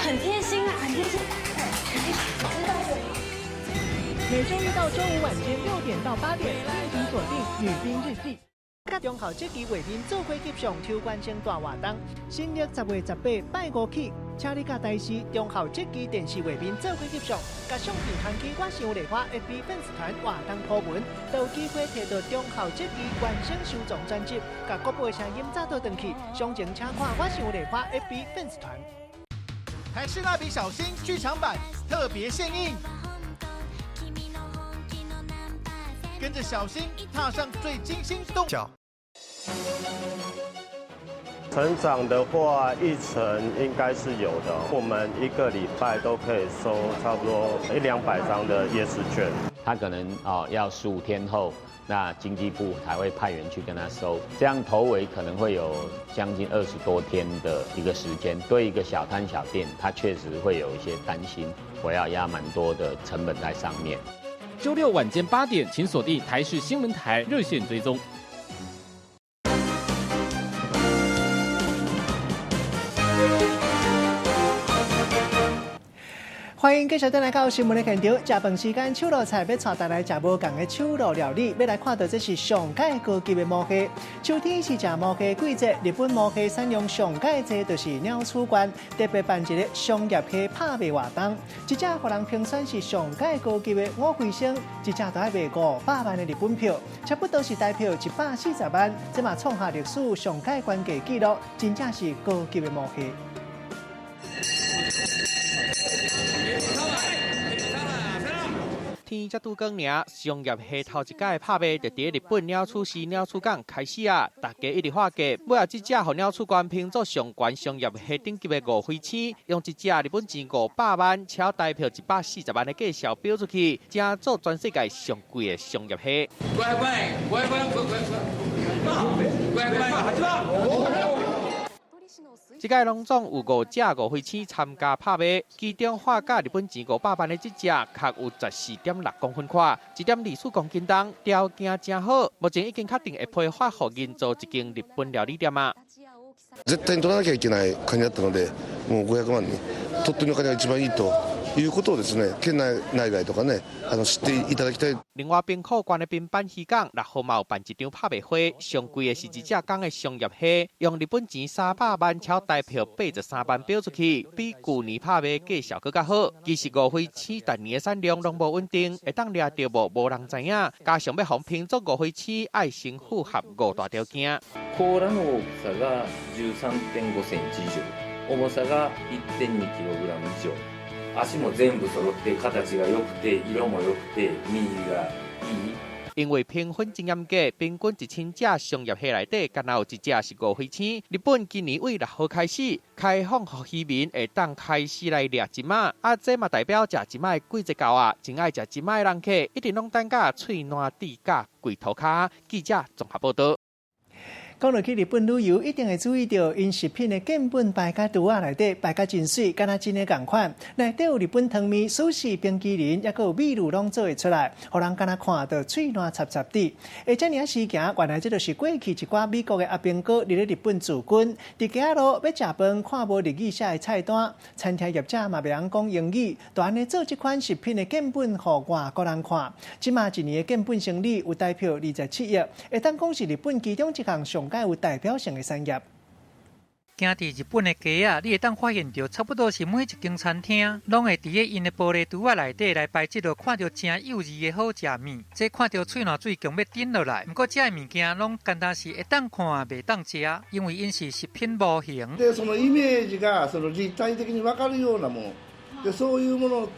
很贴心啊，很贴心。知道就好。每周一到周五晚间6点到8点，敬请锁定《女兵日记》。中校这期卫兵做伙翕相抽关星大活动，新历10月18拜5起，请你甲台视中校这期电视卫兵做伙翕相，甲相片传去我想丽花 FB 粉丝团活动讨文，都有机会摕到中校这期原声收藏专辑，甲各部的声音早倒转去，详情请看我想丽花 FB 粉丝团。台视蜡笔小新剧场版特别献映。跟着小新踏上最惊心动魄。成长的话，1成应该是有的。我们1个礼拜都可以收差不多100-200张的夜市券。他可能要15天后，那经济部才会派员去跟他收，这样头尾可能会有将近20多天的一个时间。对一个小摊小店，他确实会有一些担心，我要压蛮多的成本在上面。周6晚间8点，请锁定台视新闻台热线追踪。欢迎继续回来到新闻的现场，食饭时间手路菜要带大家食无同的手路料理，要来看到这是上界高级的毛蟹。秋天是食毛蟹季节，日本毛蟹产量上界多，就是鸟取县特别办一个商业蟹拍卖活动，一只互人评选是上界高级的五龟星，一只都要卖500万的日本票，差不多是代票140万，这嘛创下历史上界关价纪录，真正是高级的毛蟹。天才拄光尔，商业蟹头一届拍卖就伫日本鸟取市鸟取港开始啊！大家一直画价，尾啊，这只互鸟取县评做上悬商业蟹顶级的五灰青，用一只日本钱500万，且代票140万的价销标出去，正做全世界上贵的商业蟹。这届拢总有5只五灰青参加拍卖，其中花价日本钱500万的这只，确有14.6公分宽，1.24公斤重，条件真好。目前已经确定会批发予银座一间日本料理店啊。絶対に取らなきゃいけないカニだったので、もう500万に鳥取のカニが一番いいということをですね、県内外とかね、知っていただきたい。另外，兵库县的滨板渔港6号嘛有办一场拍卖会，上贵的是一只港的商业蟹，用日本钱300万，超代票83万标出去，比去年拍卖价销更加好。其实五灰青逐年的产量拢无稳定，会当掠到无人知影。加上要互评做五灰青，爱先符合5大条件。甲の大きさが13.5センチ以上、重さが 1.2 キログラム以上、足も全部揃って形が良くて色も良くて身がいい。因为评分真严格，平均1000只商业蟹内底，敢若有一只是五灰青。日本今年为6号开始开放，予渔民会当开始来掠金马，这嘛代表食金马的季节到啊！真爱食金马的人客，一定拢等甲喙烂滴甲龟头卡。记者综合报道。讲落去日本旅游，一定会注意到因食品的建本摆甲橱仔内底摆甲真水，敢若真诶共款。内底有日本汤面、寿司、冰淇淋，抑佫有米露拢做会出来，互人敢若看到嘴烂插插滴。而遮尔时行，原来这就是过去一寡美国的阿兵哥伫咧日本驻军，伫街仔路要食饭，看无日语写的菜单，餐厅业者嘛袂晓讲英语，就安尼做这款食品的建本，互外国人看。即马一年的建本生理有代表27亿，会当讲是日本其中一项上界有代表性的产业。行伫日本的街啊，你会当发现到差不多是每一间餐厅，拢会伫咧因的玻璃橱仔内底来摆即落看到真幼稚的好食面。这看到喙烂水强要顶落来，不过这物件拢简单是会当看袂当食，因为因是食品模型。でそのイメージがその立体的に分かるようなもので、そういうもの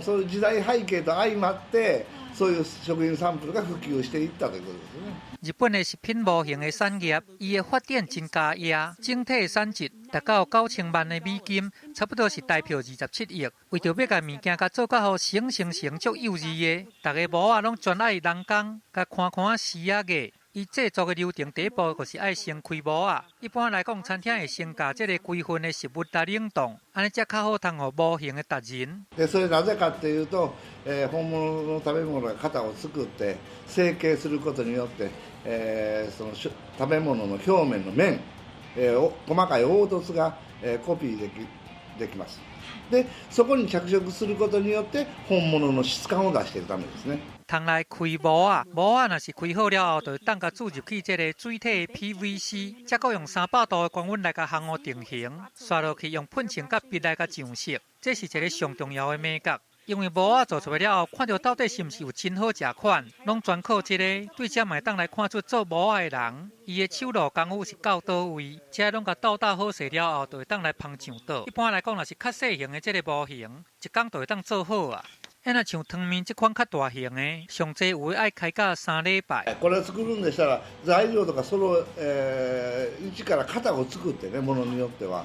そういう時代背景と相まって。そういう食品サンプルが普及していったということですね。日本的食品模型的产业，伊的发展真加野，整体产值达到9000万的美金，差不多是台票27亿。为着要甲物件甲做甲好成足幼稚的，大家模啊拢专爱人工，甲看时啊个。伊制作的流程第一步就是爱先开模啊。一般来讲，餐厅会先把这个规份的食物来冷冻，安尼才较好通互模型的达人。それなぜかっていうと、本物の食べ物が型を作って成形することによって、その食べ物の表面の面、細かい凹凸が、コピーできます。で、そこに着色することによって本物の質感を出しているためですね。通来开模啊，若是开好了后，就当甲注入去这个水体的 PVC， 再搁用300度的高温来甲烘好定型，刷落去用喷漆甲笔来甲上色，这是一个上重要的美角。因为模做出来了后，看到到底是毋是有真好食款，拢全靠这个对这卖当来看出做模的人，伊的手路功夫是到倒位，这拢甲倒打好势了后，就会当来烹上倒。一般来讲，若是较细型的这个模型，一工就会当做好啊。像汤面这款较大型的，上济有的爱开到3礼拜。これ作るんでしたら材料とか一から型を作ってね、ものによっては。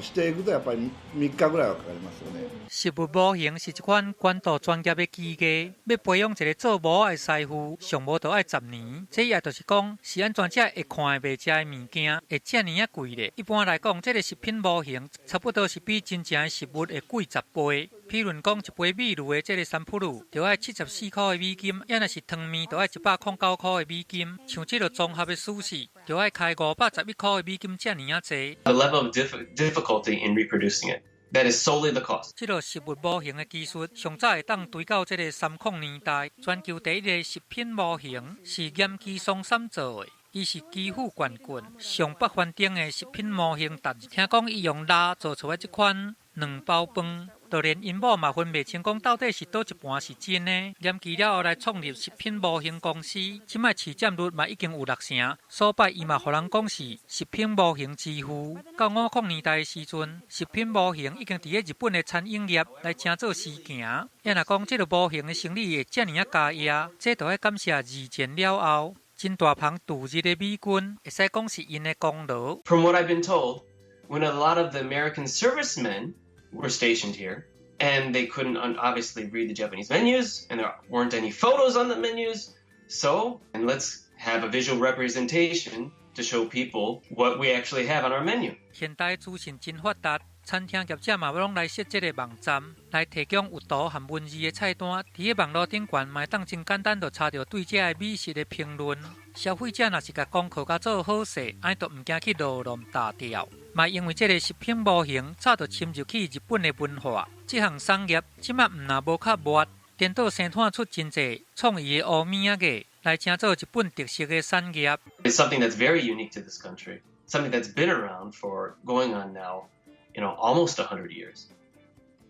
していくとやっぱり3日ぐらいはかかりますよね。食物模型是一款高度专业的技艺，要培养一个做模的师傅，上无就要10年。这也就是讲，是安怎才会看会袂食的物件，会这么贵咧？一般来讲，这个食品模型差不多是比真正的食物会贵10倍。譬如讲，一杯米露的这个三普鲁，就要74块的美金；要若是汤面，就要109块的美金。像这个综合的舒适，就要开511块的美金，这么啊济。The level of difficulty in reproducing it. That is solely the cost. 这个食物模型的技术，上早会当追到这个30年代，全球第一个食品模型是严基松山做的。伊是基辅冠军，上北番顶的食品模型达人。听讲伊用蜡做出来这款2包饭，就连因某嘛分袂清讲到底是倒一半是真的。研究了后来创立食品模型公司，即卖市占率嘛已经有6成。所摆伊嘛互人讲是食品模型之父。到50年代的时阵，食品模型已经伫咧日本的餐饮业来正做实行。要若讲这个模型的生理会这么加野，这就要感谢二战了后。真大棚驻日的美军，会使讲是因的功劳。From what I've been told, when a lot of the American servicemen were stationed here, and they couldn't obviously read the Japanese menus, and there weren't any photos on the menus, so and let's have a visual representation to show people what we actually have on our menu. 现代资讯真发达。餐厅业者嘛，拢来设这个网站，来提供有图和文字的菜单。伫个网络顶悬，嘛当真简单，就查到对这个美食的评论。消费者若是甲功课甲做好势，安都唔惊去落乱打掉。嘛因为这个食品模型早就侵入去日本的文化，这项产业即马唔若无较末，颠倒生产出真侪创意的乌面个，来成做日本特色的产业。It's something that's very unique to this country. Something that's been around for going on now. Almost 100 years,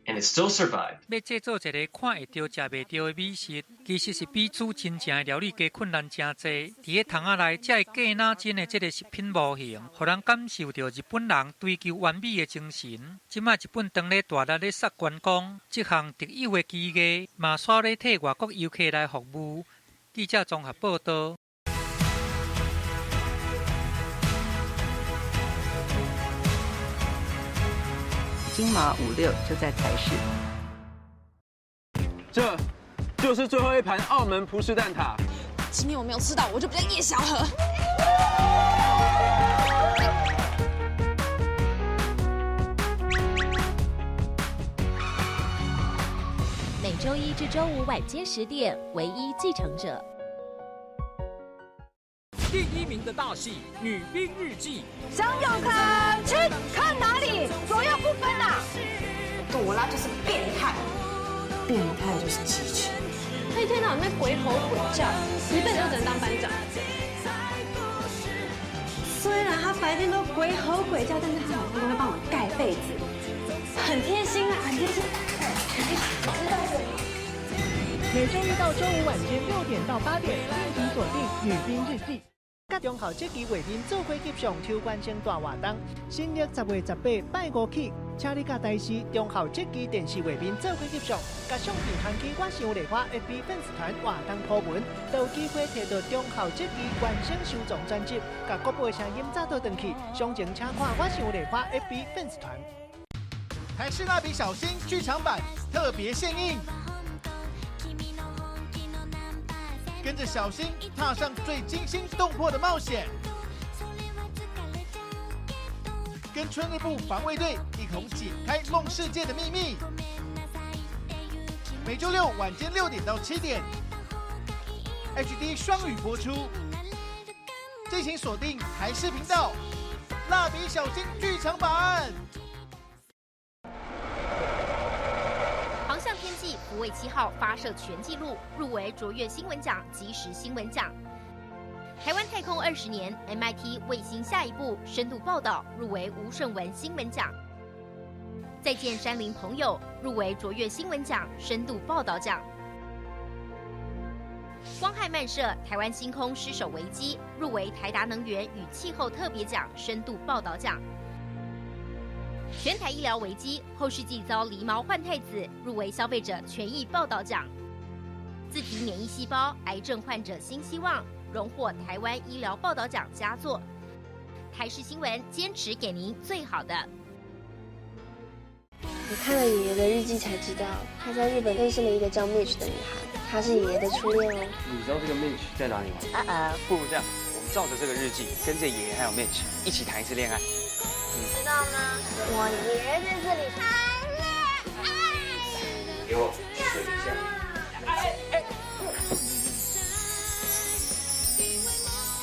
and it still survived. 要制作一个看会到、食袂到的美食，其实是比煮真正的料理加困难真济。伫个桶仔内，才会过哪真的这个食品模型，互人感受到日本人追求完美的精神。即卖日本当咧大力咧杀观光，这项特有的技艺嘛，煞咧替外国游客来服务。记者综合报道。金马56就在台视。这就是最后一盘澳门葡式蛋挞。今天我没有吃到，我就比较叶小河。每周一至周五晚间10点，唯一继承者。第1名的大戏《女兵日记》，向右看齐，看哪里？左右不分啊！朵拉就是变态，变态就是机器。他一天到晚在鬼吼鬼叫，一辈子就只能当班长。虽然他白天都鬼吼鬼叫，但是他晚上都会帮我盖被子，很贴心啊，很贴心。知道的。每周一到周五晚间6点到8点，定期锁定《女兵日记》。甲中校这期画面做伙翕相抽观星大活动，新历10月18拜5起，请你甲台视中校职机电视画面做伙翕相，甲相片传去我想丽花 FB 粉丝团活动讨论，就有机会摕到中校职机完整收藏专辑，甲国宝的声音早倒转去。详情请看我想丽花 FB 粉丝团。台视蜡笔小新剧场版特别献映，跟着小新踏上最惊心动魄的冒险，跟春日部防卫队一同解开梦世界的秘密。每周六晚间6点到7点 ，HD 双语播出。敬请锁定台视频道《蜡笔小新剧场版》。航向天际福卫7号发射全纪录，入围卓越新闻奖、即时新闻奖。台湾太空20年 ，MIT 卫星下一步深度报道入围吴顺文新闻奖。再见山林朋友入围卓越新闻奖、深度报道奖。光害漫射台湾星空失守危机入围台达能源与气候特别奖、深度报道奖。全台医疗危机后世纪遭狸猫换太子入围消费者权益报道奖。自体免疫细胞癌症患者新希望荣获台湾医疗报道奖佳作。台视新闻坚持给您最好的。我看了爷爷的日记才知道，他在日本认识了一个叫 Mitch 的女孩，她是爷爷的初恋哦。你知道这个 Mitch 在哪里吗？不如这样，我们照着这个日记，跟着爷爷还有 Mitch 一起谈一次恋爱。知道吗？我爷在这里谈恋爱。给我水一下。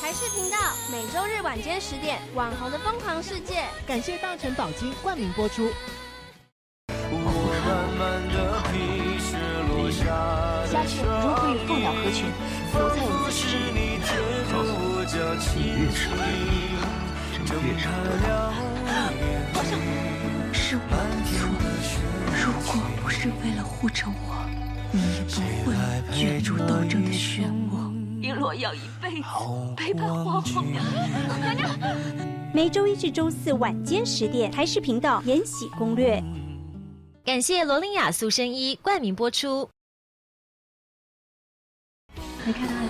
台视频道每周日晚间10点，网红的疯狂世界。感谢大成宝金冠名播出。下去如果有凤鸟合群，留在我的心里。告诉我，你越是爱人，就越是得到。好像是我的错。如果不是为了护着我，你也不会卷入斗争的漩涡。一若要一辈子陪伴皇后。每周1至周4晚间10点，台视频道《延禧攻略》。感谢罗琳雅塑身衣冠名播出。你看他很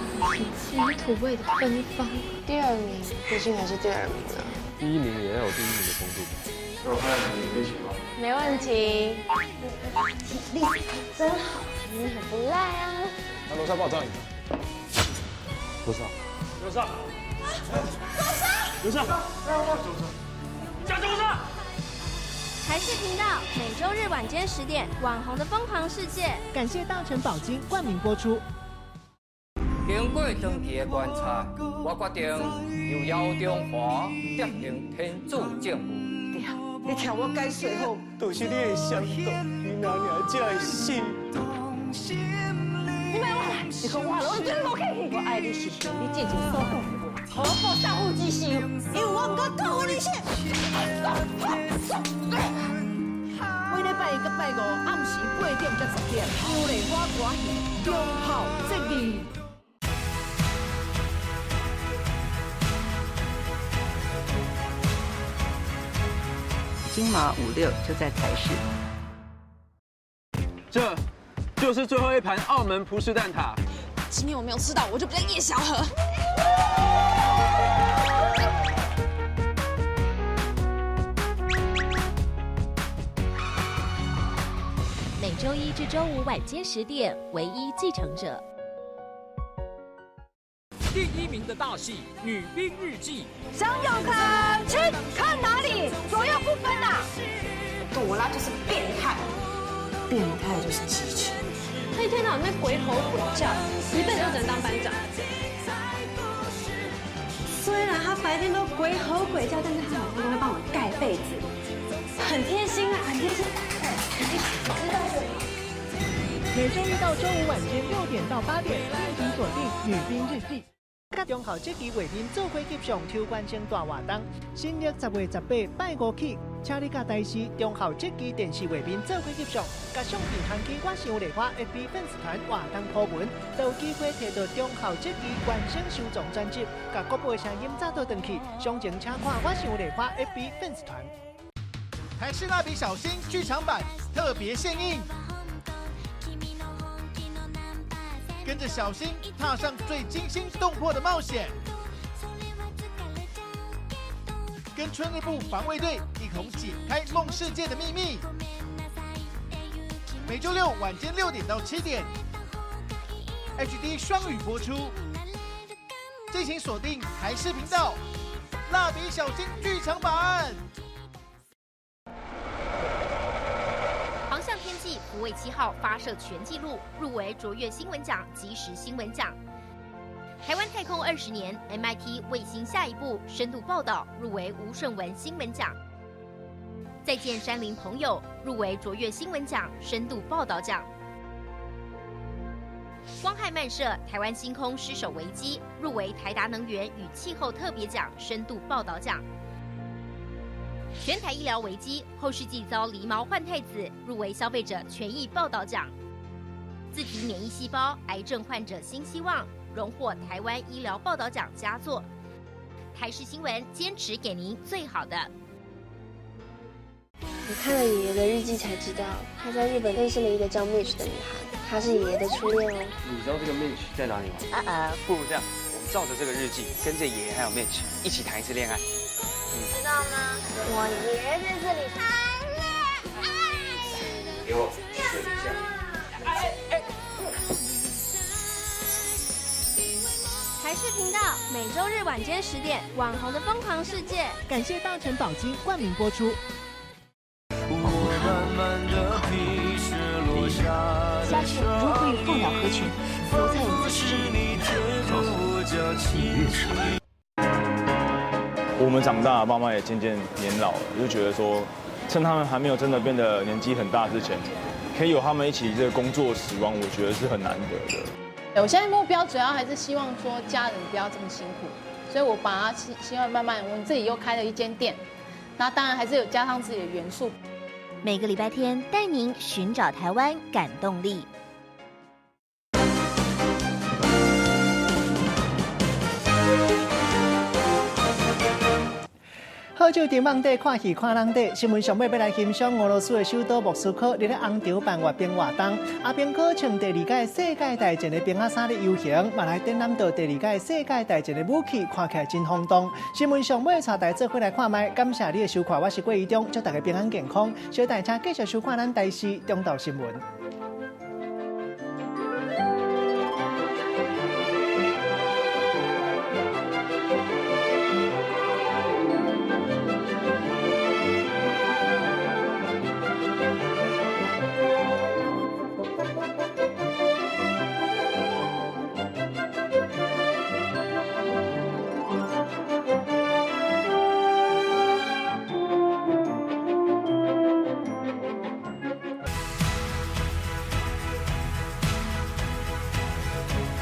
自信，泥土味的芬芳。第2名，毕竟还是第2名啊。第1名也要有第1名的风度。那我看你一起吗？没问题。体力真好，你很不赖啊。那楼下帮我照一个。楼上。楼上。楼上。加油！台视频道每周日晚间10点，网红的疯狂世界。感谢大成宝金冠名播出。经过长期的观察，我决定由姚中华执行天主政务。你听我解说好，都是你的伤痛，你哪娘才会死？你别话，你讲话了，我绝对无客气。我爱你是凭你之前所讲的话，何不相互之心？因为我唔敢透你血。每礼拜1到拜5暗时8点到10点，有丽花歌戏，中校职技。金马56就在台视。这就是最后一盘澳门葡式蛋挞。今天我没有吃到，我就比较夜宵盒。每周1至周5晚间10点，唯一继承者。第1名的大戏《女兵日记》，想要看，请看哪里，左右不分呐！朵拉就是变态，变态就是机器。他一天到晚在鬼吼鬼叫，一辈子就只能当班长。虽然他白天都鬼吼鬼叫，但是他晚上都会帮我盖被子，很贴心啊，很贴心。知道的。每周1到周5晚间6点到8点，敬请锁定《女兵日记》。甲中校职机画面做伙翕相抽冠星大活动，新历10月18拜5起，请你甲台视中校职机电视画面做伙翕相，甲相片传去我想丽花 FB 粉丝团活动讨论，就有机会摕到中校职机完整收藏专辑，甲国宝的声音早倒转去。详情请看我想丽花 FB 粉丝团。台视蜡笔小新剧场版特别献映，跟着小新踏上最惊心动魄的冒险，跟春日部防卫队一同解开梦世界的秘密。每周六晚间6点到7点 ，HD 双语播出。敬请锁定台视频道《蜡笔小新剧场版》。航向天际福卫7号发射全纪录，入围卓越新闻奖、即时新闻奖。台湾太空20年 ，MIT 卫星下一步深度报道入围吴胜文新闻奖。再见山林朋友入围卓越新闻奖、深度报道奖。光害漫射台湾星空失守危机入围台达能源与气候特别奖、深度报道奖。全台医疗危机后世纪遭狸猫换太子入围消费者权益报道奖。自体免疫细胞癌症患者新希望荣获台湾医疗报道奖佳作。台视新闻坚持给您最好的。我看了爷爷的日记才知道，他在日本认识了一个叫 Mitch 的女孩，她是爷爷的初恋哦。你知道这个 Mitch 在哪里吗？不如这样，我们照着这个日记，跟着爷爷还有 Mitch 一起谈一次恋爱。知道吗？我爷在这里谈恋爱。给我水一下。台视频道每周日晚间10点，《网红的疯狂世界》。感谢大成宝金冠名播出。下去如何与凤鸟合群，留在我的心里。我们长大，爸妈也渐渐年老了，就觉得说，趁他们还没有真的变得年纪很大之前，可以有他们一起这个工作时光，我觉得是很难得的。我现在目标主要还是希望说家人不要这么辛苦，所以我把它希望慢慢，我们自己又开了一间店，那当然还是有加上自己的元素。每个礼拜天带您寻找台湾感动力。好久伫网底看戏看人底，新闻上尾要来欣赏俄罗斯的首都莫斯科，伫咧红场办阅兵活动。阿兵哥穿第2届世界大战的兵仔衫咧游行，嘛来展览到第2届世界大战的武器，看起来真轰动。新闻上尾带大家做伙来看卖，感谢你的收看，我是郭怡中，祝大家平安健康。小大家继续收看咱台视中道新闻。